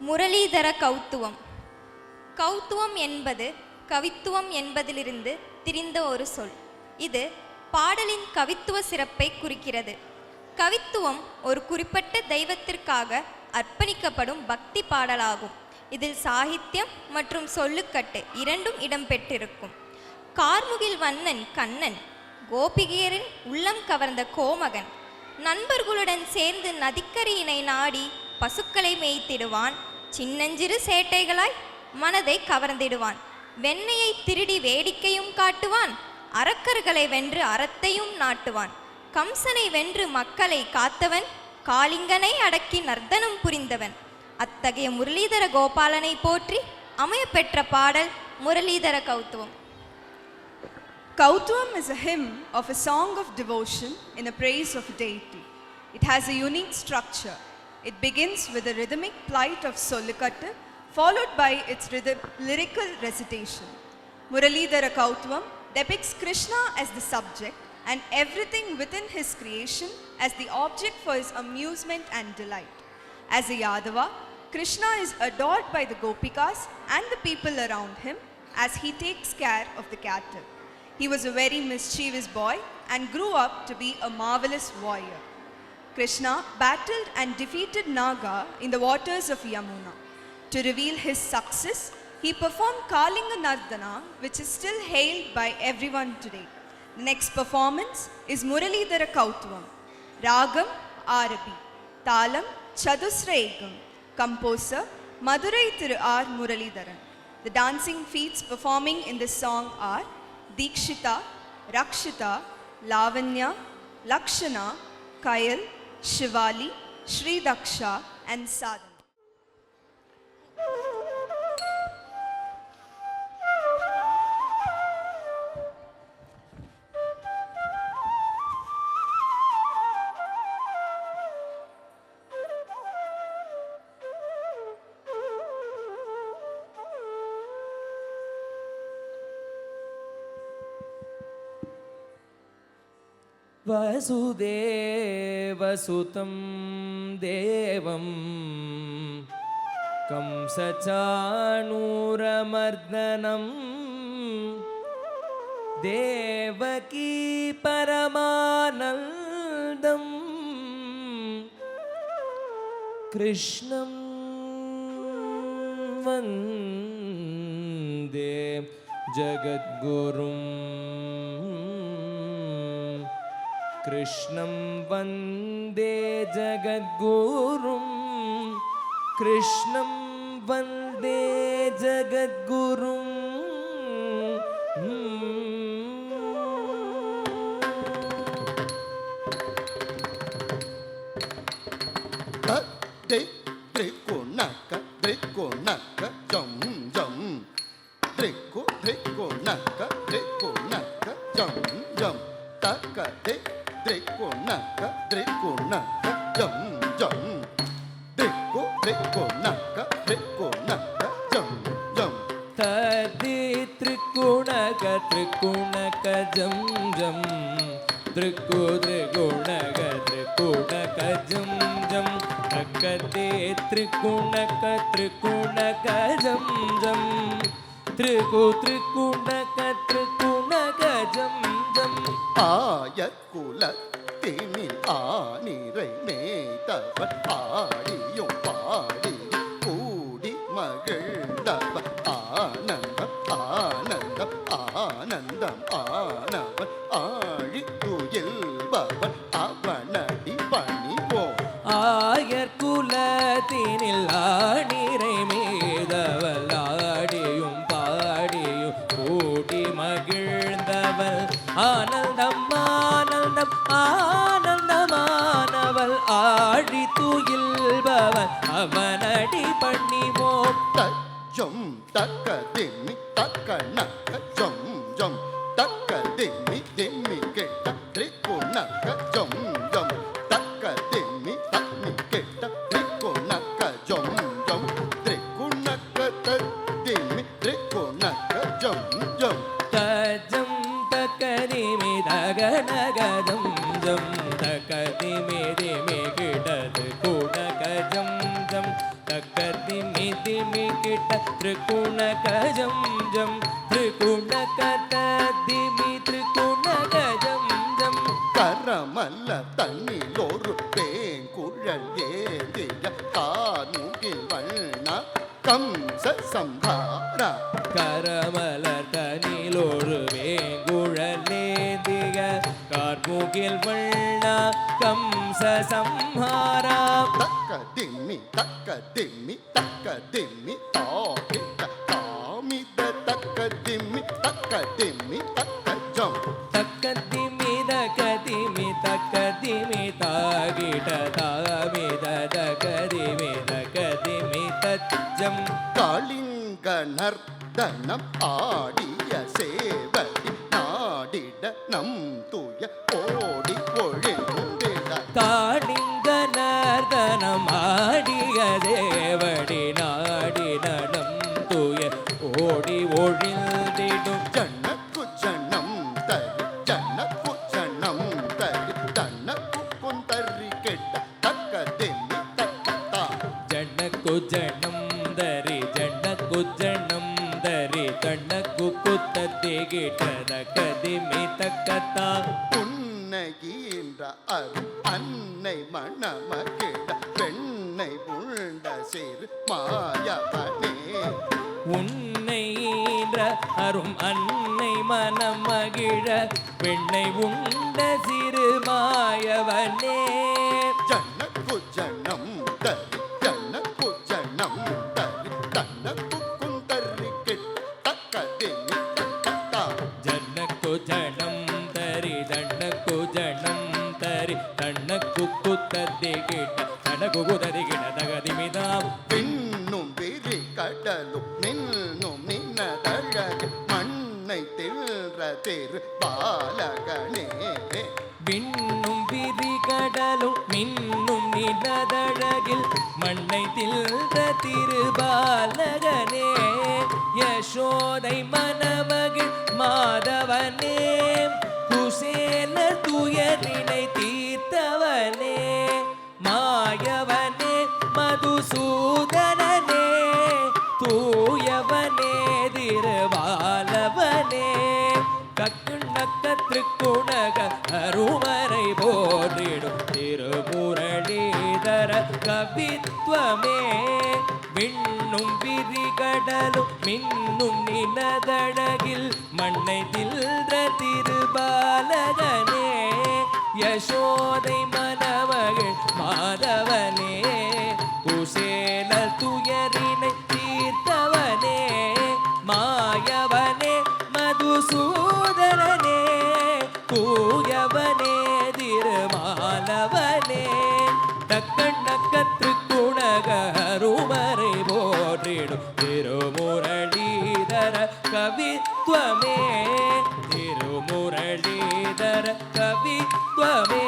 முரளீதர கௌத்துவம். கௌத்துவம் என்பது கவித்துவம் என்பதிலிருந்து திரிந்த ஒரு சொல். இது பாடலின் கவித்துவ சிறப்பை குறிக்கிறது. கவித்துவம் ஒரு குறிப்பிட்ட தெய்வத்திற்காக அர்ப்பணிக்கப்படும் பக்தி பாடலாகும். இதில் சாகித்யம் மற்றும் சொல்லுக்கட்டு இரண்டும் இடம்பெற்றிருக்கும். கார்முகில் வண்ணன் கண்ணன் கோபிகையரின் உள்ளம் கவர்ந்த கோமகன். நண்பர்களுடன் சேர்ந்து நதிக்கரையினை நாடி பசுக்களை மேய்த்திடுவான். சின்னஞ்சிறு சேட்டைகளாய் மனதை கவர்ந்திடுவான். வெண்ணையை திருடி வேடிக்கையும் காட்டுவான். அரக்கர்களை வென்று அறத்தையும் நாட்டுவான். கம்சனை வென்று மக்களை காத்தவன். காளிங்கனை அடக்கி நர்த்தனம் புரிந்தவன். அத்தகைய முரளீதர கோபாலனை போற்றி அமையப்பெற்ற பாடல் Muralidhara கௌத்துவம். Kautvam is a hymn of a song of devotion in the praise of a deity. It has a unique structure. It begins with a rhythmic plight of Sollukattu, followed by its lyrical recitation. Muralidhara Kautvam depicts Krishna as the subject and everything within his creation as the object for his amusement and delight. As a Yadava, Krishna is adored by the Gopikas and the people around him as he takes care of the cattle. He was a very mischievous boy and grew up to be a marvelous warrior. Krishna battled and defeated Naga in the waters of Yamuna. To reveal his success, he performed Kalinga Nardana, which is still hailed by everyone today. The next performance is Muralidhara Kautvam. Ragam Arabi. Talam Chadusraegam. Composer Madurai Thiru R. Muralidharan. The dancing feats performing in this song are Dikshita, Rakshita, Lavanya, Lakshana, Kayal, Shivali, Shri Daksha and Sadhana. वसुदेवसुतं देवं कंसचाणूरमर्दनं देवकी परमानन्दं कृष्णं वन्दे जगद्गुरुम् कृष्णं वन्दे जगद्गुरुं कृष्णं वन्दे जगद्गुरुं त्रिकोणक त्रिकोणक जम जम त्रिकोणक त्रिकोणक जम जम तक त्रिकोणक त्रिकोणक जम जम त्रिकोणक त्रिकोणक जम जम तदि त्रिकोणक त्रिकोणक जम जम त्रिकोणक त्रिकोणक जम जम तकते त्रिकोणक त्रिकोणक जम जम त्रिकोणक त्रिकोणक जम जम ஆயக்குலத்தினில் ஆனிரை மேய்த்தவர் ஆடியும் பாடி கூடி மகிழ்ந்தவர் ஆனந்தம் ஆனந்தம் ஆனந்தம் ஆனவர் ஆழி துயில்பவர் அவனடி பணிவோம் ஆயர்குலத்தினில் ஆனிரை மேய்த்தவர் ஆடியும் பாடியும் கூடி மகிழ்ந்தவர் ஆனந்தம் ஆனந்தம் ஆனந்தமானவள் ஆடி துயில்பவன் அவனடி பண்ணிவோம் ஜம் தக்க திம்மி தக்க நக்க ஜம் ஜம் தக்க திம்மி திம்மி கெட்ட திரிகோணக்க ஜம் ஜம் தக்க திம்மி தம்மி கெட்ட திரிகோணக்க ஜம் ஜம் திரிகோணக்க திம்மி திரிகோணக்க ஜம் ஜம் தஜம் தக்கரிமி தகனகஜம் ஜம் தக்கதிமி திமி கிடது குணகஜம் ஜம் தக்க திமி திமி கிட்ட திரிகுண கஜம் ஜம் திரிகுண கத திமி திரிகுண கஜம் ஜம் கரமல்ல தண்ணிலொரு தேங்குழல் ஏந்திய கானுகில் வண்ண கம்ச சம்ஹார கரமலர் தனிலொரு வேங்குழலேந்திய கார்முகில் வண்ண கம்ச சம்ஹாரா தக்க திம்மி தாகிட்ட காமித தக்க திம்மி தக்க ஜம் தக்கதிமி தக்கதிமி தக்கதிமி தாகிட தாமித தக்கதிமி தக்கதிமி தஜம் காளிங்க நர்தனம் ஆடிய சேவடி நாடிட நம் துய ஓடி ஒழிந்திட காளிங்க நர்தனம் ஆடிய தேவடி நாடி நடம் தூய ஓடி ஒழிந்திடும் ஜன்னக்கு ஜனம் தரி ஜன்னக்கு ஜனம் தரி தன்னக்கு குந்தரி கெட்ட தக்க திம்மி தக்கத்தா ஜன்னக்கு ஜனம் தரி ஜன்னக்கு ஜனம் தரி கண்ணக்கு குத்தத்தி கிட்ட கதிமி தக்கத்தா உன்னையீன்ற அரு அன்னை மணமகிட பெண்ணை உண்ட சிறு மாயவனே உன்னை ஈன்ற அரும் அன்னை மனம் மகிழ பெண்ணை உண்ட சிறு மாயவனே ஜன்னக்கு ஜனம் தரி ஜன்னக்கு ஜனம் தரி தன்னக்கு குந்தரி கெட்ட தக்க திம்மி தக்கத்தா ஜன்னக்கு ஜனம் தரி தன்னக்கு ஜனம் தரி தன்னக்கு குத்தத்தி கிட்ட தனக்கு குததி கிட்ட தகதிமிதாம் பின்னும் விரி கடலும் நின்னும் நின்னதழகு மண்ணை தில்ற திரு பாலகனே விண்ணும் விரி கடலும் மின்னும் நிலதழகில் மண்ணை தில்ற திருபாலகனே யசோதை மணமகிழ் மாதவனே குசேல துயரினை தீர்த்தவனே மாயவனே மதுசூதனனே தூயவனே திருவாலவனே கக்குணக்க திரிக்குணக அருமறை போற்றிடும் திருமுரளீதர கவித்வமே விண்ணும் விரிகடலும் மின்னும் நினதழகில் மண்ணை தில்ற திருபாலகனே யசோதை மணமகிழ் மாதவனே குசேல துயரினை தீர்த்தவனே மாயவனே மதுசூதனனே தூயவனே திருமாலவனே தக்கண்ணக்க திரிக்குணக அருமறை போற்றிடும் திருமுரளீதர கவித்வமே திருமுரளீதர கவித்வமே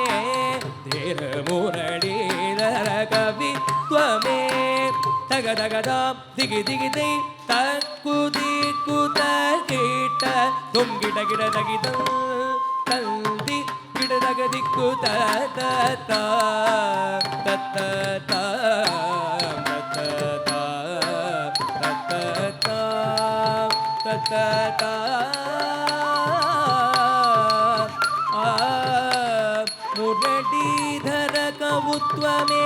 திருமுரளீதர கவித்வமே தக தகதாம் திகி திகிதை தக்கு திக்கு தகிட்ட தும் கிட கிட தகிதம் தந்தி கிட தகதிக்கு தத்த தத்த தத்த முரளீதர கவுத்வமே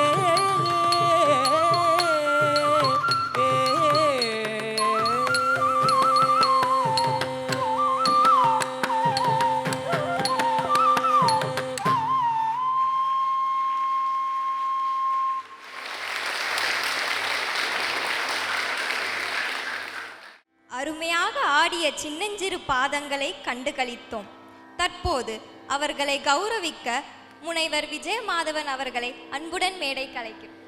அருமையாக ஆடிய சின்னஞ்சிறு பாதங்களை கண்டு களித்தோம். தற்போது அவர்களை கௌரவிக்க முனைவர் விஜயமாதவன் அவர்களை அன்புடன் மேடை கலைக்கிறோம்.